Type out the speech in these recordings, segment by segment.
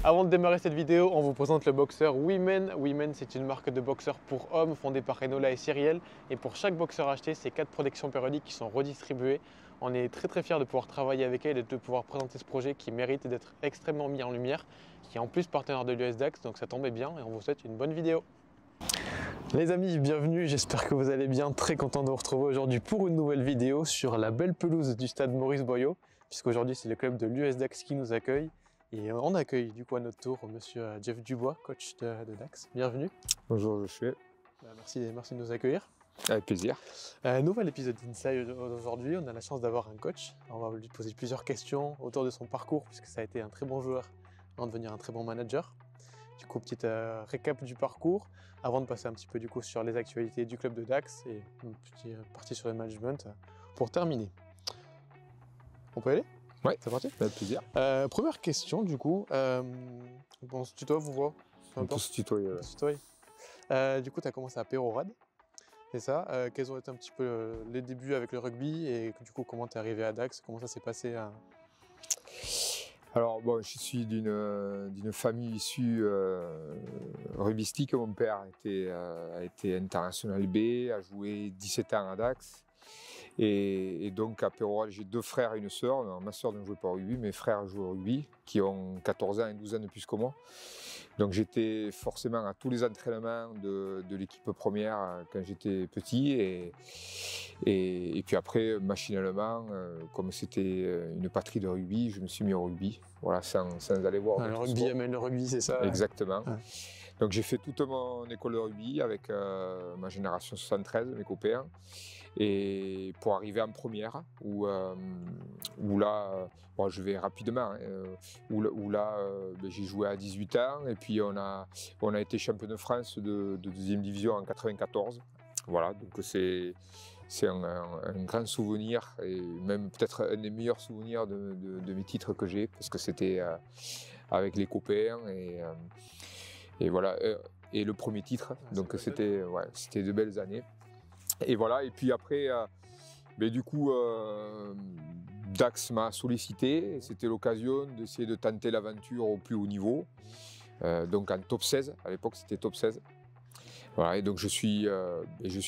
Avant de démarrer cette vidéo, on vous présente le boxeur Women. Women, c'est une marque de boxeurs pour hommes fondée par Enola et Cyriel. Et pour chaque boxeur acheté, c'est 4 protections périodiques qui sont redistribuées. On est très fiers de pouvoir travailler avec elle et de pouvoir présenter ce projet qui mérite d'être extrêmement mis en lumière, qui est en plus partenaire de l'USDAX, donc ça tombait bien et on vous souhaite une bonne vidéo. Les amis, bienvenue, j'espère que vous allez bien. Très content de vous retrouver aujourd'hui pour une nouvelle vidéo sur la belle pelouse du stade Maurice Boyau, puisqu'aujourd'hui c'est le club de l'USDAX qui nous accueille. Et on accueille du coup à notre tour monsieur Jeff Dubois, coach de DAX. Bienvenue. Bonjour Josué. Merci de nous accueillir. Avec plaisir. Nouvel épisode d'Inside aujourd'hui. On a la chance d'avoir un coach. On va lui poser plusieurs questions autour de son parcours, puisque ça a été un très bon joueur avant de devenir un très bon manager. Du coup, petite récap du parcours avant de passer un petit peu du coup sur les actualités du club de DAX et une petite partie sur le management pour terminer. On peut y aller? Ouais, c'est parti. avec plaisir. Première question du coup. On se tutoie, vous voit? On peut se tutoyer. Du coup, tu as commencé à Pérorade, c'est ça. Quels ont été un petit peu les débuts avec le rugby et du coup, comment tu es arrivé à DAX? Comment ça s'est passé Alors, bon, je suis d'une famille issue rugbystique. Mon père a été international B, a joué 17 ans à DAX. Et donc à Pérorade, j'ai 2 frères et une sœur. Ma sœur ne jouait pas au rugby, mes frères jouent au rugby, qui ont 14 ans et 12 ans de plus que moi. Donc j'étais forcément à tous les entraînements de l'équipe première quand j'étais petit. Et puis après, machinalement, comme c'était une patrie de rugby, je me suis mis au rugby. Voilà, sans aller voir. Le rugby amène le rugby, c'est ça? Exactement. Ouais. Donc j'ai fait toute mon école de rugby avec ma génération 73, mes copains, et pour arriver en première, où là, bon, je vais rapidement, où là j'ai joué à 18 ans, et puis on a été champion de France de deuxième division en 94. Voilà, donc c'est un grand souvenir, et même peut-être un des meilleurs souvenirs de mes titres que j'ai, parce que c'était avec les copains, et voilà, et le premier titre, donc c'était de belles années. Et voilà, et puis après, du coup, DAX m'a sollicité, c'était l'occasion d'essayer de tenter l'aventure au plus haut niveau, donc en top 16, à l'époque c'était top 16. Voilà, et donc je suis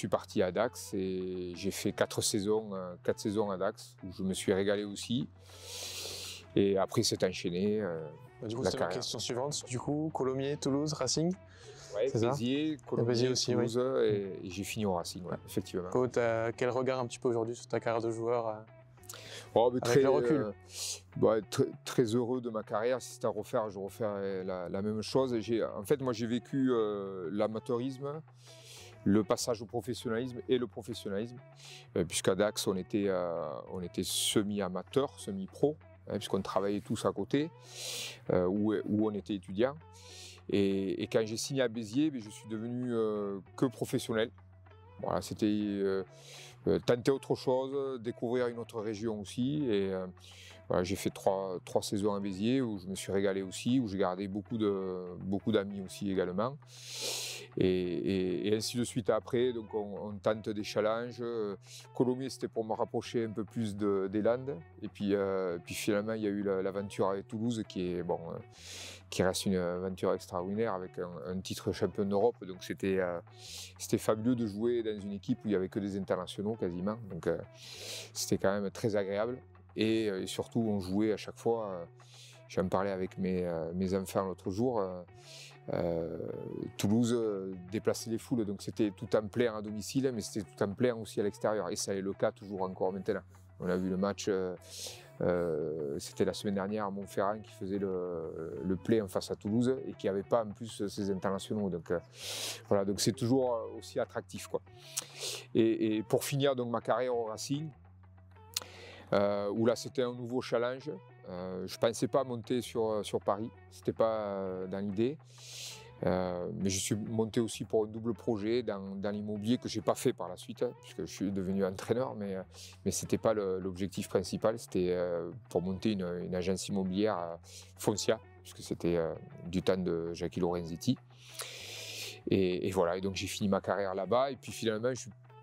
parti à DAX et j'ai fait 4 saisons à DAX, où je me suis régalé aussi. Et après c'est enchaîné. Du coup, c'est la question suivante. Du coup, Colomiers, Toulouse, Racing. Ouais, Béziers, Colomiers aussi, Toulouse, oui. Et j'ai fini au Racing, ouais, effectivement. Quel regard un petit peu aujourd'hui sur ta carrière de joueur avec très, le recul? Très heureux de ma carrière. Si c'était à refaire, je referais la même chose. En fait, moi j'ai vécu l'amateurisme, le passage au professionnalisme et le professionnalisme, puisqu'à DAX on était semi-amateur, semi-pro, puisqu'on travaillait tous à côté, où on était étudiants. Et quand j'ai signé à Béziers, je suis devenu que professionnel. Voilà, c'était tenter autre chose, découvrir une autre région aussi. Et voilà, j'ai fait 3 saisons à Béziers où je me suis régalé aussi, où j'ai gardé beaucoup d'amis aussi également. Et ainsi de suite après, donc on tente des challenges. Colomiers, c'était pour me rapprocher un peu plus des Landes. Et puis finalement, il y a eu l'aventure avec Toulouse qui reste une aventure extraordinaire avec un titre champion d'Europe. Donc c'était fabuleux de jouer dans une équipe où il n'y avait que des internationaux quasiment. Donc c'était quand même très agréable. Et surtout, on jouait à chaque fois. J'en parlais avec mes enfants l'autre jour. Toulouse déplaçait les foules, donc c'était tout en plein à domicile, mais c'était tout en plein aussi à l'extérieur. Et ça est le cas toujours encore maintenant. On a vu le match, c'était la semaine dernière à Montferrand qui faisait le play en face à Toulouse et qui n'avait pas en plus ces internationaux. Donc voilà, donc c'est toujours aussi attractif, quoi. Et pour finir donc ma carrière au Racing, où là c'était un nouveau challenge. Je ne pensais pas monter sur Paris, c'était pas dans l'idée. Mais je suis monté aussi pour un double projet dans l'immobilier que je n'ai pas fait par la suite, puisque je suis devenu entraîneur, mais ce n'était pas l'objectif principal, c'était pour monter une agence immobilière Foncia, puisque c'était du temps de Jackie Lorenzetti. Et voilà, et donc j'ai fini ma carrière là-bas, et puis finalement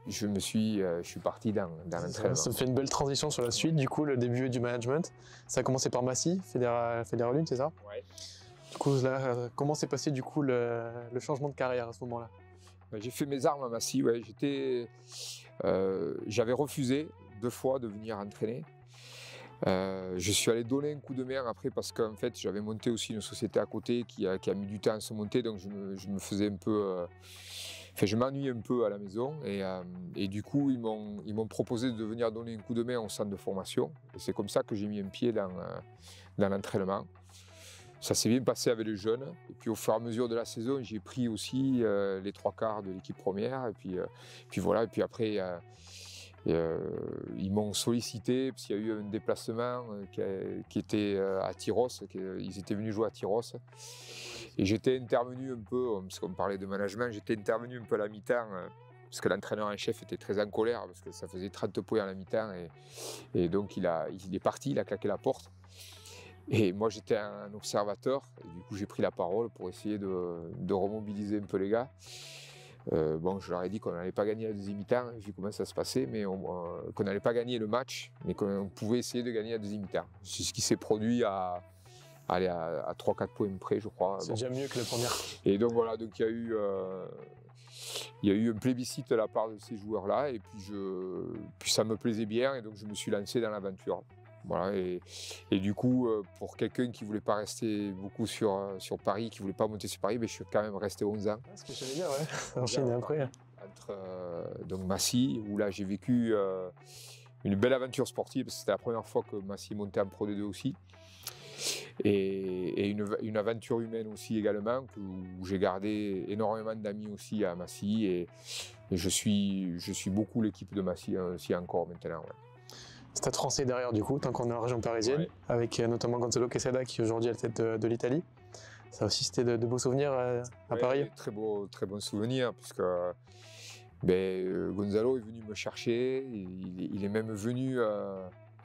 je suis parti dans l'entraînement. Ça me fait une belle transition sur la suite, du coup, le début du management. Ça a commencé par Massy, Fédéral 1, c'est ça? Ouais. Du coup, là, comment s'est passé du coup le changement de carrière à ce moment-là? J'ai fait mes armes à Massy, ouais. J'avais refusé 2 fois de venir entraîner. Je suis allé donner un coup de main après parce qu'en fait, j'avais monté aussi une société à côté qui a mis du temps à se monter, donc je me faisais un peu, enfin, je m'ennuyais un peu à la maison et du coup, ils m'ont proposé de venir donner un coup de main au centre de formation et c'est comme ça que j'ai mis un pied dans l'entraînement. Ça s'est bien passé avec les jeunes et puis au fur et à mesure de la saison, j'ai pris aussi les 3/4 de l'équipe première et puis voilà, et puis après ils m'ont sollicité parce qu'il y a eu un déplacement qui était à Tyros, ils étaient venus jouer à Tyros. Et j'étais intervenu un peu, parce qu'on parlait de management, j'étais intervenu un peu à la mi-temps, parce que l'entraîneur en chef était très en colère, parce que ça faisait 30 points à la mi-temps, et donc il est parti, il a claqué la porte. Et moi j'étais un observateur, et du coup j'ai pris la parole pour essayer de remobiliser un peu les gars. Bon, je leur ai dit qu'on n'allait pas gagner la deuxième mi-temps, vu comment ça se passait, mais qu'on n'allait pas gagner le match, mais qu'on pouvait essayer de gagner la deuxième mi-temps. C'est ce qui s'est produit à 3-4 points près, je crois. C'est déjà mieux que la première. Et donc voilà, donc il y a eu un plébiscite de la part de ces joueurs-là, et puis ça me plaisait bien, et donc je me suis lancé dans l'aventure. Voilà, et du coup, pour quelqu'un qui ne voulait pas rester beaucoup sur Paris, qui ne voulait pas monter sur Paris, ben, je suis quand même resté 11 ans. Ce que je dire, ouais. Enchaîné après. Entre donc Massy, où là j'ai vécu une belle aventure sportive, parce que c'était la première fois que Massy montait en Pro D2 aussi. Et une aventure humaine aussi également, où j'ai gardé énormément d'amis aussi à Massy, et je suis beaucoup l'équipe de Massy aussi encore maintenant. Ouais. Stade français derrière du coup, tant qu'on est en région parisienne, Ouais. avec notamment Gonzalo Quesada qui aujourd'hui est à la tête de l'Italie. Ça aussi c'était de beaux souvenirs à Paris. Très bon souvenir, puisque Gonzalo est venu me chercher, il est même venu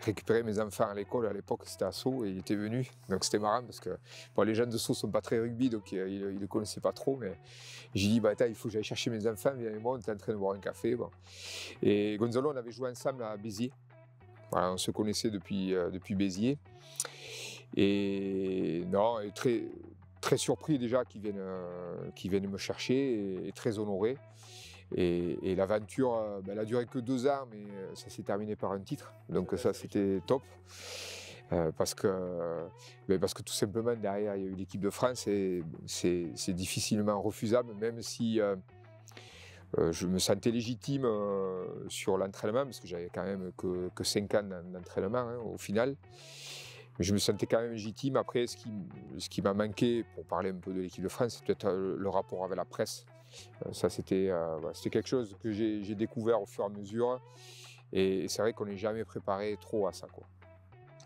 récupérer mes enfants à l'école. À l'époque c'était à Sceaux, et il était venu, donc c'était marrant parce que bon, les gens de Sceaux sont pas très rugby, donc ils ne connaissaient pas trop, mais j'ai dit attends, il faut que j'aille chercher mes enfants, viens avec moi, on est en train de boire un café. Bon. Et Gonzalo, on avait joué ensemble à Béziers. Voilà, on se connaissait depuis Béziers. Et non, et très surpris déjà qu'ils viennent me chercher, et très honoré. Et l'aventure, elle a duré que 2 ans, mais ça s'est terminé par un titre. Donc ça, c'était top. Parce que tout simplement, derrière, il y a eu l'équipe de France, et c'est difficilement refusable, même si je me sentais légitime sur l'entraînement, parce que j'avais quand même que 5 ans d'entraînement hein, au final. Mais je me sentais quand même légitime. Après, ce qui m'a manqué, pour parler un peu de l'équipe de France, c'est peut-être le rapport avec la presse. Ça, c'était quelque chose que j'ai découvert au fur et à mesure. Et c'est vrai qu'on n'est jamais préparé trop à ça, quoi.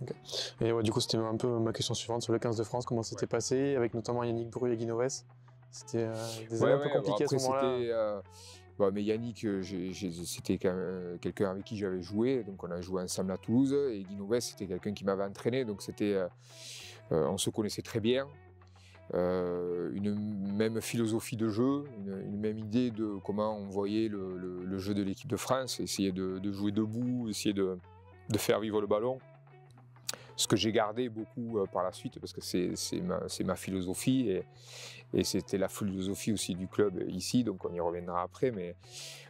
Okay. Et ouais, du coup, c'était un peu ma question suivante sur le 15 de France. Comment c'était passé, avec notamment Yannick Bru et Guinoves? C'était des années un peu compliquées à ce moment-là. Mais Yannick, c'était quand même quelqu'un avec qui j'avais joué, donc on a joué ensemble à Toulouse, et Guinoves, c'était quelqu'un qui m'avait entraîné, donc on se connaissait très bien. Une même philosophie de jeu, une même idée de comment on voyait le jeu de l'équipe de France, essayer de jouer debout, essayer de faire vivre le ballon. Ce que j'ai gardé beaucoup par la suite, parce que c'est ma philosophie, et c'était la philosophie aussi du club ici, donc on y reviendra après. Mais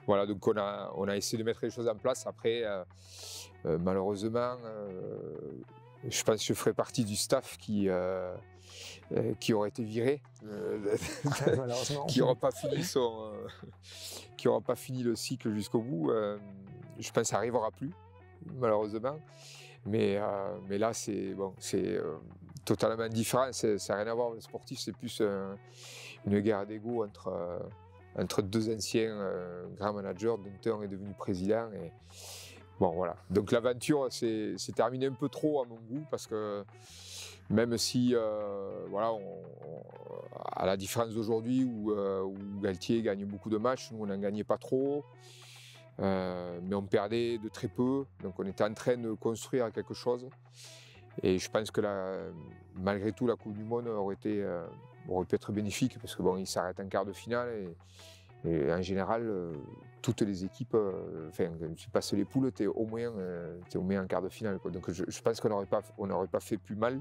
voilà, donc on a essayé de mettre les choses en place. Après, malheureusement, je pense que je ferai partie du staff qui aurait été viré, qui n'aura pas fini qui n'aura pas fini le cycle jusqu'au bout. Je pense que ça n'arrivera plus, malheureusement. Mais là, c'est totalement différent. Ça n'a rien à voir avec le sportif. C'est plus une guerre d'ego entre 2 anciens grands managers, dont un est devenu président. Et bon, voilà. Donc l'aventure s'est terminée un peu trop à mon goût, parce que même si, à la différence d'aujourd'hui où Galtier gagne beaucoup de matchs, nous on n'en gagnait pas trop. Mais on perdait de très peu, donc on était en train de construire quelque chose. Et je pense que malgré tout, la Coupe du Monde aurait pu être bénéfique, parce que bon, il s'arrête en quart de finale, et en général, toutes les équipes, quand tu passes les poules, tu es au moins en quart de finale, quoi. Donc je pense qu'on n'aurait pas fait plus mal.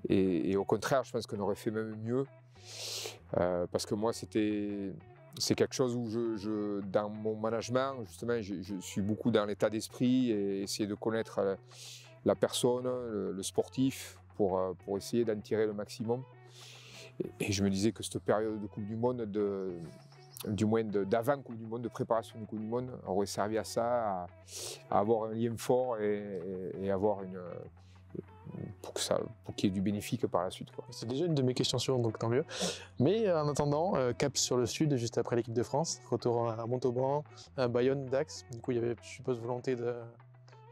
Et au contraire, je pense qu'on aurait fait même mieux. Parce que moi, c'est quelque chose où dans mon management, justement, je suis beaucoup dans l'état d'esprit et essayer de connaître la personne, le sportif, pour essayer d'en tirer le maximum. Et je me disais que cette période de Coupe du Monde, du moins d'avant Coupe du Monde, de préparation de Coupe du Monde, aurait servi à ça, à avoir un lien fort et avoir pour qu'il y ait du bénéfique par la suite, quoi. C'est déjà une de mes questions suivantes, donc tant mieux. Mais en attendant, cap sur le sud, juste après l'équipe de France, retour à Montauban, à Bayonne, Dax. Du coup, il y avait, je suppose, volonté de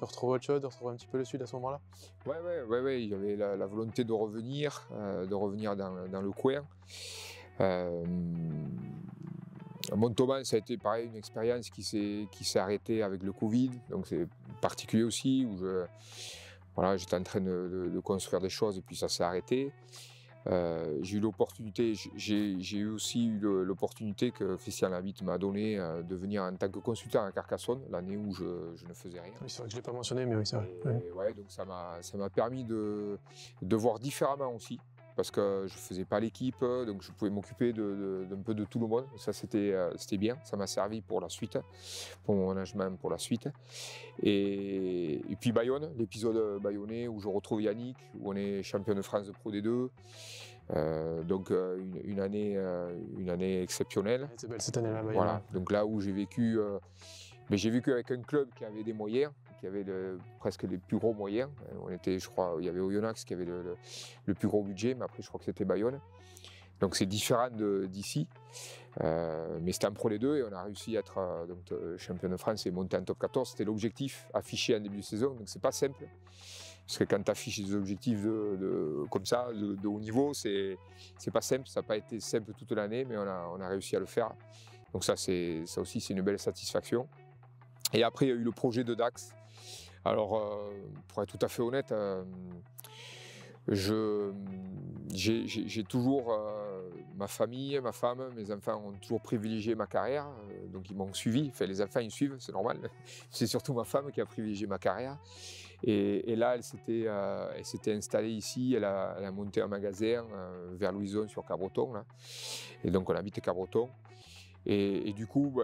retrouver autre chose, de retrouver un petit peu le sud à ce moment-là. Ouais, il y avait la volonté de revenir dans le coin. Montauban, ça a été pareil, une expérience qui s'est arrêtée avec le Covid, donc c'est particulier aussi, où j'étais en train de construire des choses et puis ça s'est arrêté. J'ai eu l'opportunité, j'ai eu aussi eu l'opportunité que Christian Labitte m'a donné de venir en tant que consultant à Carcassonne, l'année où je ne faisais rien. Oui, c'est vrai que je ne l'ai pas mentionné, mais oui, c'est vrai. Ouais, donc ça m'a permis de voir différemment aussi, parce que je ne faisais pas l'équipe, donc je pouvais m'occuper d'un peu de tout le monde. Ça, c'était bien, ça m'a servi pour la suite, pour mon management pour la suite. Et puis Bayonne, l'épisode bayonnais où je retrouve Yannick, où on est champion de France de Pro D2. Donc une année exceptionnelle. C'est belle cette année-là, Bayonne. Voilà, donc là où j'ai vécu avec un club qui avait des moyens, qui avait presque les plus gros moyens. On était, je crois, il y avait Oyonnax qui avait le plus gros budget, mais après je crois que c'était Bayonne. Donc c'est différent d'ici, mais c'était en Pro D2 et on a réussi à être champion de France et monter en top 14. C'était l'objectif affiché en début de saison, donc c'est pas simple. Parce que quand tu affiches des objectifs comme ça, de haut niveau, c'est pas simple. Ça n'a pas été simple toute l'année, mais on a réussi à le faire. Donc ça aussi, c'est une belle satisfaction. Et après, il y a eu le projet de Dax. Alors, pour être tout à fait honnête, j'ai toujours ma famille, ma femme, mes enfants ont toujours privilégié ma carrière, donc ils m'ont suivi. Enfin, les enfants, ils suivent, c'est normal. C'est surtout ma femme qui a privilégié ma carrière. Et là, elle s'était installée ici, elle a monté un magasin vers Louison sur Cabreton. Là. Et donc, on habite Cabreton. Et du coup,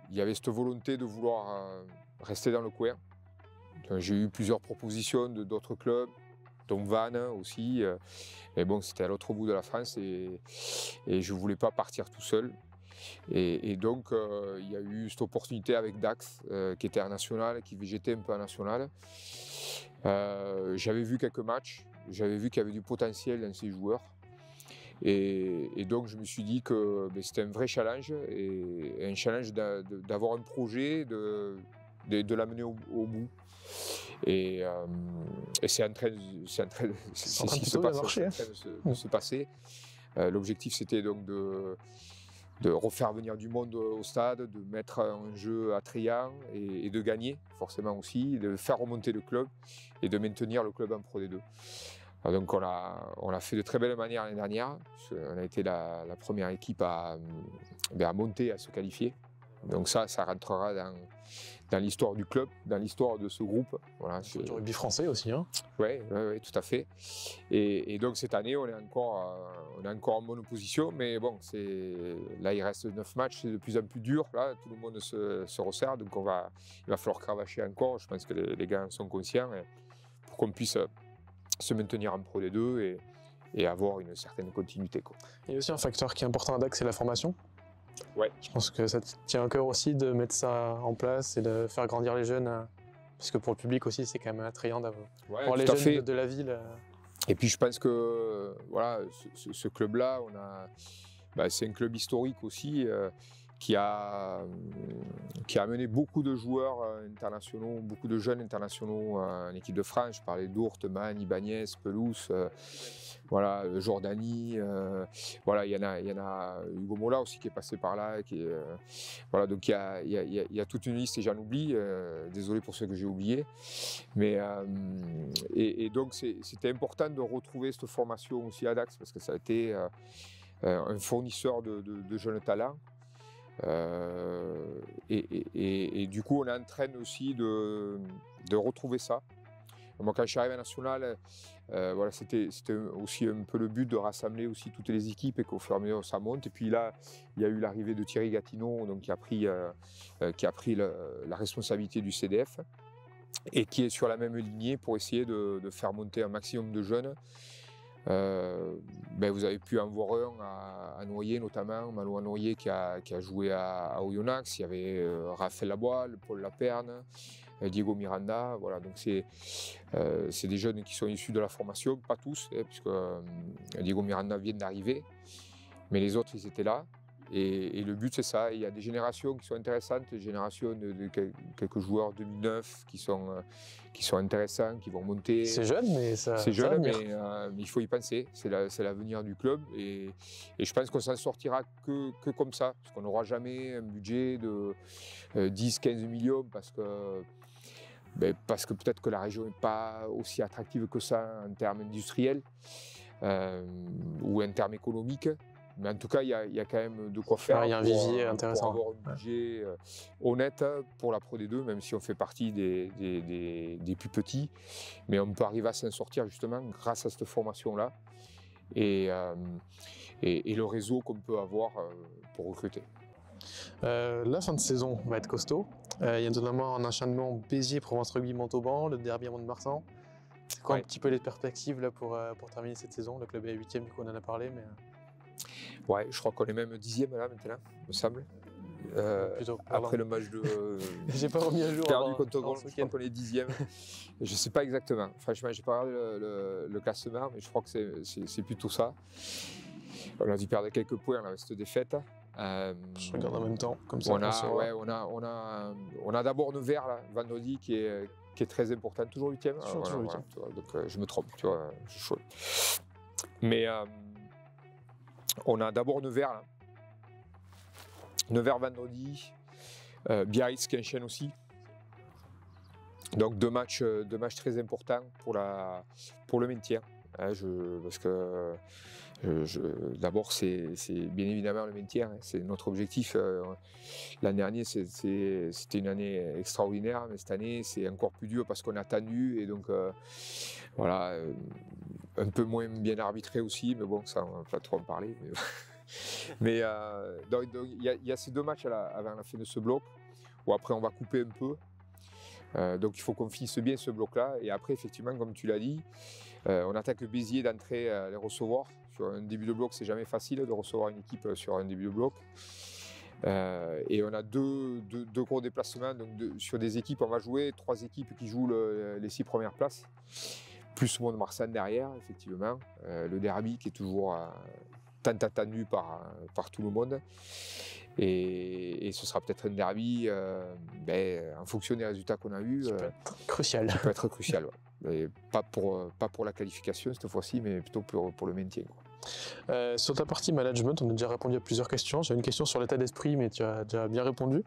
il y avait cette volonté de vouloir rester dans le coin. J'ai eu plusieurs propositions d'autres clubs, dont Vannes aussi. Mais bon, c'était à l'autre bout de la France et je ne voulais pas partir tout seul. Et donc, il y a eu cette opportunité avec Dax, qui était en national, qui végétait un peu en national. J'avais vu quelques matchs, j'avais vu qu'il y avait du potentiel dans ces joueurs. Et donc, je me suis dit que c'était un vrai challenge, et un challenge d'avoir un projet, de l'amener au bout. Et c'est en train de se passer. L'objectif, c'était donc de refaire venir du monde au stade, de mettre un jeu attrayant et de gagner, forcément aussi, de faire remonter le club et de maintenir le club en Pro D2. Donc on l'a fait de très belle manière l'année dernière. On a été la première équipe à monter, à se qualifier. Donc ça rentrera dans l'histoire du club, dans l'histoire de ce groupe. Voilà, du rugby français aussi. Hein. Oui, tout à fait. Et donc cette année, on est encore en bonne position, mais bon, là il reste 9 matchs, c'est de plus en plus dur. Là, tout le monde se resserre, donc il va falloir cravacher encore. Je pense que les gars en sont conscients, pour qu'on puisse se maintenir en Pro D2 et avoir une certaine continuité, quoi. Il y a aussi un facteur qui est important à Dax, c'est la formation. Ouais. Je pense que ça te tient à cœur aussi de mettre ça en place et de faire grandir les jeunes, parce que pour le public aussi, c'est quand même attrayant d'avoir les jeunes de la ville. Et puis je pense que voilà, ce club-là, c'est un club historique aussi, qui a amené beaucoup de joueurs internationaux, beaucoup de jeunes internationaux en équipe de France. Je parlais d'Ourthe, Man, Ibanez, Pelouse, Jordanie. Il y en a Hugo Mola aussi qui est passé par là. Donc il y a toute une liste et j'en oublie. Désolé pour ceux que j'ai oubliés. Mais et donc c'était important de retrouver cette formation aussi à Dax, parce que ça a été un fournisseur de jeunes talents. Et du coup, on est en train aussi de retrouver ça. Moi, quand je suis arrivé à National, Voilà, c'était aussi un peu le but de rassembler aussi toutes les équipes et qu'au fur et à mesure ça monte. Et puis là, il y a eu l'arrivée de Thierry Gatineau, donc, qui a pris la responsabilité du CDF et qui est sur la même lignée pour essayer de faire monter un maximum de jeunes. Vous avez pu en voir un à Noyer notamment, Malo Noyer qui a joué à Oyonnax. Il y avait Raphaël Laboile, Paul Laperne, Diego Miranda. Voilà, donc c'est des jeunes qui sont issus de la formation, pas tous, puisque Diego Miranda vient d'arriver, mais les autres ils étaient là. Et le but c'est ça, il y a des générations qui sont intéressantes, des générations de quelques joueurs 2009 qui sont intéressants, qui vont monter. C'est jeune, mais ça. C'est jeune, mais il faut y penser, c'est l'avenir du club et je pense qu'on s'en sortira que comme ça, parce qu'on n'aura jamais un budget de 10-15 millions parce que peut-être que la région n'est pas aussi attractive que ça en termes industriels ou en termes économiques. Mais en tout cas, il y a quand même de quoi faire. Il y a un vivier intéressant. Pour avoir un budget honnête pour la Pro D2, même si on fait partie des plus petits. Mais on peut arriver à s'en sortir justement grâce à cette formation-là et le réseau qu'on peut avoir pour recruter. La fin de saison va être costaud. Il y a notamment un enchaînement Béziers, Provence Rugby, Montauban, le derby à Mont-de-Marsan. C'est quoi un petit peu les perspectives là, pour terminer cette saison? Le club est 8e, du coup on en a parlé. Mais... Ouais, je crois qu'on est même 10e là maintenant, me semble. Après le match de. J'ai pas remis à jour. Perdu contre Gand, je crois qu'on est 10e. Je sais pas exactement. Franchement, j'ai pas regardé le classement, mais je crois que c'est plutôt ça. On a dû perdre quelques points là, avec cette défaite. Je regarde en même temps, comme ça. On a d'abord Nevers là, vendredi qui est très important, toujours 8e. Toujours 8e. Donc je me trompe, tu vois, je suis chaud. Mais on a d'abord Nevers là. Nevers vendredi, Biarritz qui enchaîne aussi. Donc deux matchs très importants pour le maintien. Parce que d'abord c'est bien évidemment le maintien, c'est notre objectif. L'année dernière c'était une année extraordinaire, mais cette année c'est encore plus dur parce qu'on a attendu et donc voilà, un peu moins bien arbitré aussi, mais bon ça on va pas trop en parler. Mais donc il y a ces deux matchs avant la fin de ce bloc où après on va couper un peu. Donc il faut qu'on finisse bien ce bloc-là et après effectivement comme tu l'as dit, on attaque Béziers d'entrée les recevoir. Sur un début de bloc c'est jamais facile de recevoir une équipe sur un début de bloc. Et on a deux gros déplacements donc sur des équipes, on va jouer 3 équipes qui jouent les 6 premières places, plus Mont-de-Marsan derrière effectivement, le derby qui est toujours tant attendu par tout le monde. Et ce sera peut-être un derby en fonction des résultats qu'on a eus. Ça peut être crucial. Ça peut être crucial, ouais. Et pas pour la qualification cette fois-ci, mais plutôt pour le maintien, quoi. Sur ta partie management, on a déjà répondu à plusieurs questions. J'ai une question sur l'état d'esprit, mais tu as déjà bien répondu.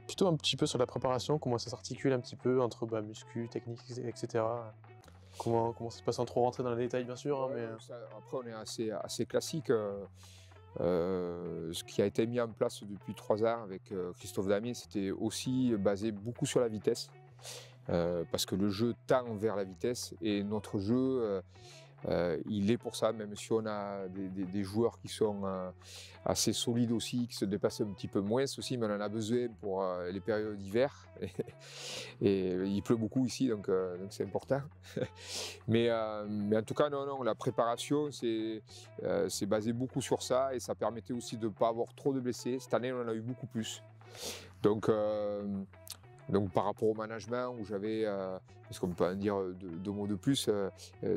Plutôt un petit peu sur la préparation, comment ça s'articule un petit peu entre muscu, technique, etc. Comment ça se passe sans trop rentrer dans les détails, bien sûr. Ouais, mais... Après, on est assez classique. Ce qui a été mis en place depuis 3 ans avec Christophe Damier, c'était aussi basé beaucoup sur la vitesse. Parce que le jeu tend vers la vitesse et notre jeu, il est pour ça, même si on a des joueurs qui sont assez solides aussi, qui se déplacent un petit peu moins aussi, mais on en a besoin pour les périodes d'hiver. Et il pleut beaucoup ici, donc c'est important. mais en tout cas, non, la préparation, c'est basé beaucoup sur ça et ça permettait aussi de ne pas avoir trop de blessés. Cette année, on en a eu beaucoup plus. Donc par rapport au management, où j'avais, est-ce qu'on peut en dire 2 mots de plus,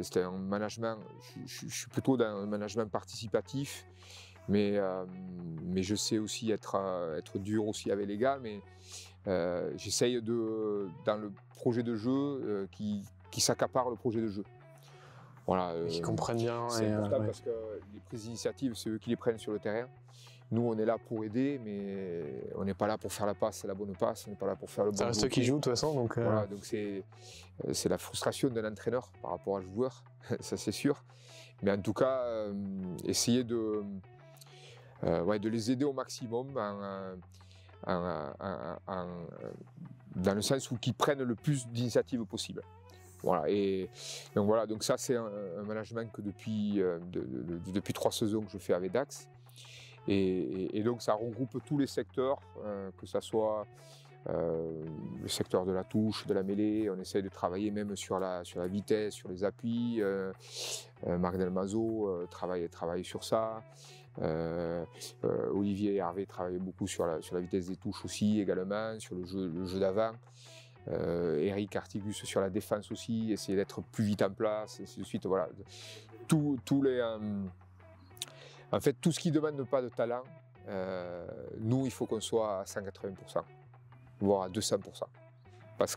c'était un management, je suis plutôt dans un management participatif, mais je sais aussi être dur aussi avec les gars, mais j'essaye dans le projet de jeu, qui s'accapare le projet de jeu. Voilà, qui comprennent bien. C'est important parce que les prises d'initiative, c'est eux qui les prennent sur le terrain. Nous, on est là pour aider, mais on n'est pas là pour faire la passe, la bonne passe, on n'est pas là pour faire le bon. Ça reste eux qui jouent de toute façon. Donc voilà, donc c'est la frustration d'un entraîneur par rapport à un joueur, ça c'est sûr. Mais en tout cas, essayer de les aider au maximum dans le sens où qu'ils prennent le plus d'initiatives possible. Voilà, donc ça c'est un management que depuis 3 saisons que je fais avec Dax. Et donc ça regroupe tous les secteurs, que ça soit le secteur de la touche, de la mêlée. On essaye de travailler même sur la vitesse, sur les appuis. Marc Delmazo travaille sur ça. Olivier et Hervé travaillent beaucoup sur la vitesse des touches aussi également, sur le jeu d'avant. Eric Artigus sur la défense aussi, essayer d'être plus vite en place, et ainsi de suite. Voilà. En fait, tout ce qui ne demande pas de talent, nous, il faut qu'on soit à 180%, voire à 200%. Parce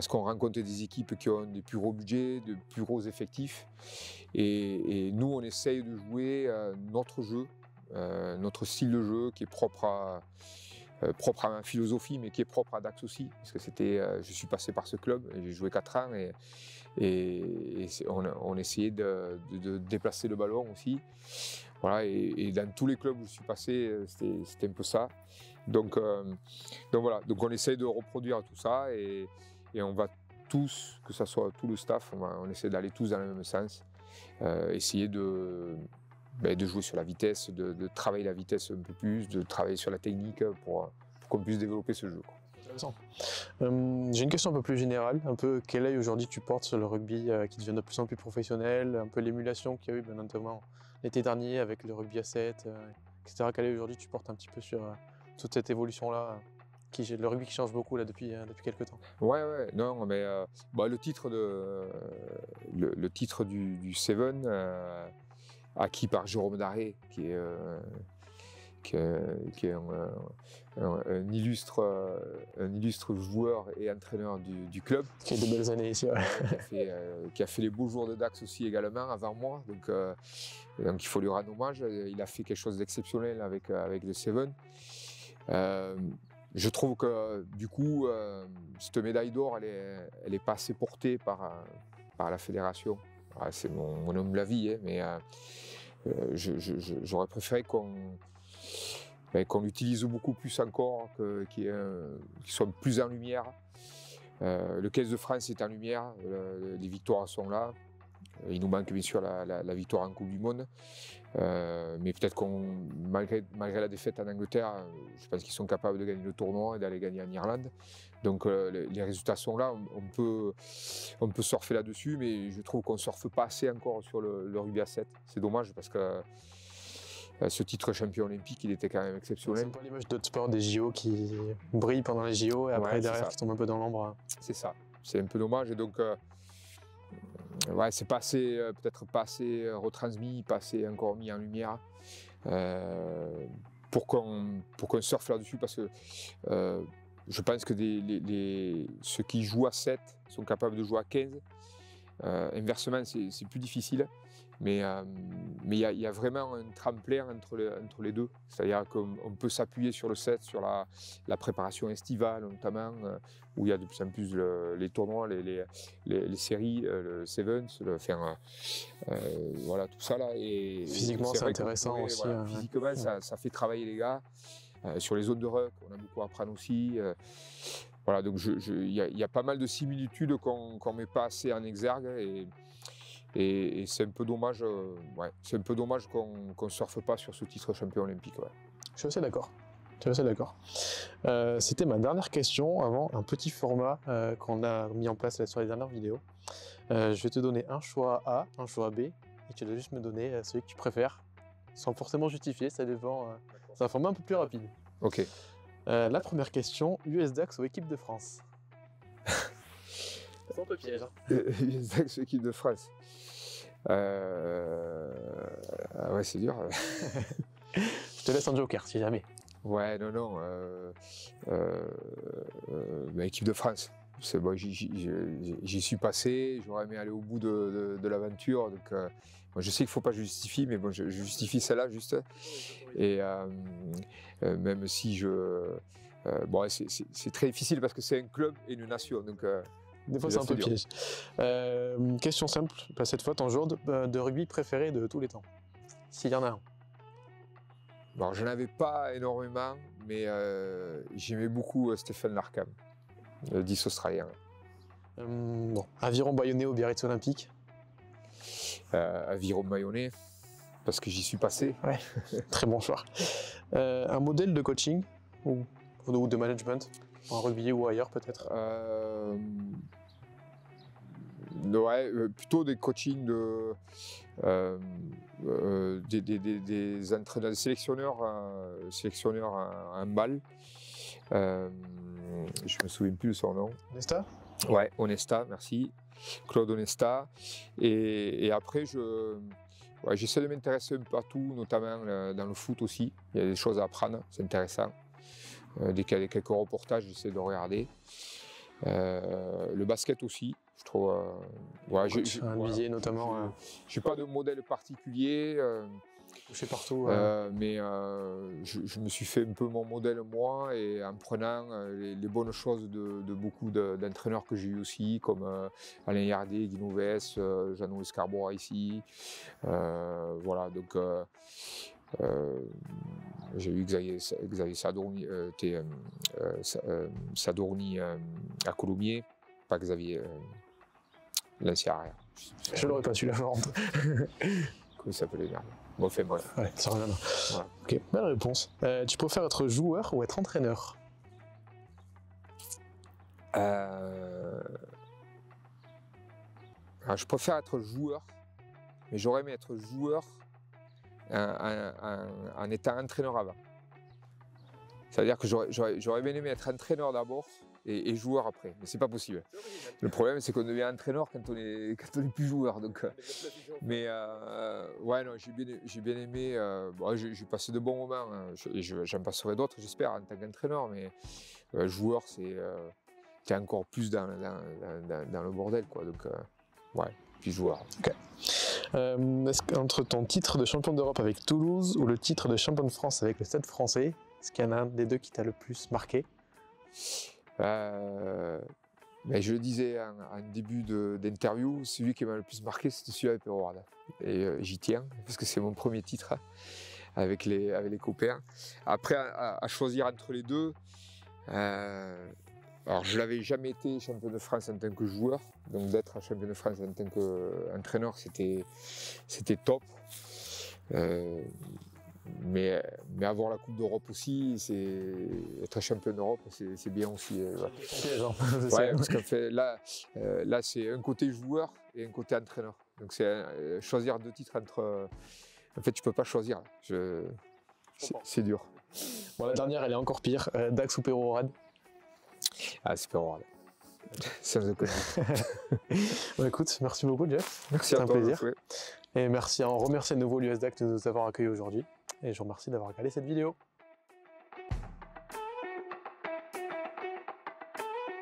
qu'on rencontre des équipes qui ont des plus gros budgets, de plus gros effectifs. Et nous, on essaye de jouer notre jeu, notre style de jeu qui est propre à ma philosophie, mais qui est propre à Dax aussi. Parce que je suis passé par ce club, j'ai joué 4 ans et on essayait de déplacer le ballon aussi. Voilà, et dans tous les clubs où je suis passé, c'était un peu ça. Donc voilà, donc on essaye de reproduire tout ça et on va tous, que ce soit tout le staff, on essaie d'aller tous dans le même sens. Essayer de jouer sur la vitesse, de travailler la vitesse un peu plus, de travailler sur la technique pour qu'on puisse développer ce jeu. Intéressant. J'ai une question un peu plus générale, un peu quel œil aujourd'hui tu portes sur le rugby qui devient de plus en plus professionnel, un peu l'émulation qu'il y a eu notamment l'été dernier avec le rugby à 7, etc. Quel œil aujourd'hui tu portes un petit peu sur toute cette évolution-là, le rugby qui change beaucoup là depuis quelques temps. Ouais, non, mais le titre du Seven, acquis par Jérôme Darré, qui est un illustre joueur et entraîneur du club. Qui a de belles années ici, ouais. Qui a fait les beaux jours de Dax aussi également avant moi, donc il faut lui rendre hommage. Il a fait quelque chose d'exceptionnel avec le Seven. Je trouve que du coup, cette médaille d'or, elle est pas assez portée par la fédération. Voilà, c'est mon humble avis, hein, mais j'aurais préféré qu'on l'utilise beaucoup plus encore, qu'il soit plus en lumière. Le 15 de France est en lumière, les victoires sont là. Il nous manque bien sûr la victoire en Coupe du Monde. Mais peut-être malgré la défaite en Angleterre, je pense qu'ils sont capables de gagner le tournoi et d'aller gagner en Irlande. Donc les résultats sont là, on peut surfer là-dessus, mais je trouve qu'on ne surfe pas assez encore sur le rugby à 7. C'est dommage parce que ce titre champion olympique, il était quand même exceptionnel. C'est pas l'image d'autres sports, des JO qui brillent pendant les JO et après derrière qui tombent un peu dans l'ombre. C'est ça, c'est un peu dommage et donc c'est peut-être pas assez retransmis, pas assez encore mis en lumière pour qu'on surfe là-dessus parce que je pense que ceux qui jouent à 7 sont capables de jouer à 15. Inversement, c'est plus difficile. Mais il y a vraiment un tremplin entre les deux. C'est-à-dire qu'on peut s'appuyer sur le 7, sur la préparation estivale notamment, où il y a de plus en plus les tournois, les séries, le Sevens, voilà tout ça là. Et physiquement, c'est intéressant aussi. Voilà, physiquement, ça fait travailler les gars. Sur les zones de ruck, on a beaucoup à apprendre aussi. Voilà, donc il y a pas mal de similitudes qu'on ne met pas assez en exergue. Et c'est un peu dommage, qu'on ne surfe pas sur ce titre champion olympique. Ouais. Je suis assez d'accord. C'était ma dernière question avant un petit format qu'on a mis en place sur les dernières vidéos. Je vais te donner un choix A, un choix B, et tu dois juste me donner celui que tu préfères, sans forcément justifier, ça dépend. C'est un format un peu plus rapide. Ok. La première question, US Dax ou équipe de France? C'est un peu piège. US Dax ou équipe de France. Ouais, c'est dur. Je te laisse un joker si jamais. Ouais, non. Équipe de France. C'est bon, j'y suis passé, j'aurais aimé aller au bout de l'aventure. Donc, je sais qu'il ne faut pas justifier, mais bon, je justifie celle-là juste. Et même si c'est très difficile parce que c'est un club et une nation. Donc, des fois, c'est un peu piège. Question simple, cette fois, ton joueur de rugby préféré de tous les temps, s'il y en a un. Bon, je n'en avais pas énormément, mais j'aimais beaucoup Stephen Larkham, le 10 australien. Bon, aviron Bayonnais ou Biarritz Olympique? Aviron Bayonnais, parce que j'y suis passé. Ouais, très bon choix. Un modèle de coaching ou de management, en rugby ou ailleurs peut-être? Ouais, plutôt des coachings des entraîneurs, des sélectionneurs, sélectionneurs en handball. Je me souviens plus de son nom. Nesta? Ouais, Onesta, merci. Claude Onesta. Et après, ouais, j'essaie de m'intéresser un peu à tout, notamment dans le foot aussi. Il y a des choses à apprendre, c'est intéressant. Dès qu'il y a quelques reportages, j'essaie de regarder. Le basket aussi, je trouve. Ouais, Voilà, notamment. Je n'ai pas de modèle particulier. Touché partout. Mais je me suis fait un peu mon modèle moi, et en prenant les bonnes choses de beaucoup d'entraîneurs que j'ai eu aussi, comme Alain Yardé, Guy Nouvès, Jean-Louis Scarborough ici. Voilà, donc j'ai eu Xavier Sadourny, Sadourny à Colomiers, pas Xavier, l'ancien arrière. Je l'aurais pas su la forme. Comment il s'appelait, merde. Bon, fait bref. Ouais, ça revient là. Voilà. Ok, belle réponse. Tu préfères être joueur ou être entraîneur? Alors, je préfère être joueur, mais j'aurais aimé être joueur en étant entraîneur avant. C'est-à-dire que j'aurais bien aimé être entraîneur d'abord et joueur après, mais c'est pas possible. Le problème, c'est qu'on devient entraîneur quand on est plus joueur. Donc, mais ouais, non, j'ai bien aimé. Bon, j'ai passé de bons moments, hein, et j'en passerai d'autres, j'espère, en tant qu'entraîneur. Mais joueur, t'es encore plus dans le bordel, quoi. Donc, ouais, puis joueur. Okay. Est-ce qu'entre ton titre de champion d'Europe avec Toulouse ou le titre de champion de France avec le Stade Français, est-ce qu'il y en a un des deux qui t'a le plus marqué? Mais je le disais en début d'interview, celui qui m'a le plus marqué, c'était celui avec Perourade. Et j'y tiens, parce que c'est mon premier titre, hein, avec les copains. Après, à choisir entre les deux, alors je n'avais jamais été champion de France en tant que joueur, donc d'être champion de France en tant qu'entraîneur, c'était top. Mais avoir la Coupe d'Europe aussi, être champion d'Europe, c'est bien aussi. Ouais. Ouais, parce qu'en fait, là c'est un côté joueur et un côté entraîneur. Donc c'est choisir deux titres entre. En fait, tu peux pas choisir. C'est dur. Bon, la dernière, elle est encore pire. Dax ou Perourade? Ah, c'est Perourade. Sans aucun doute. Bon, écoute, merci beaucoup, Jeff. Merci à toi. C'était un plaisir. Et on remercie à nouveau l'USDAC de nous avoir accueillis aujourd'hui. Et je vous remercie d'avoir regardé cette vidéo.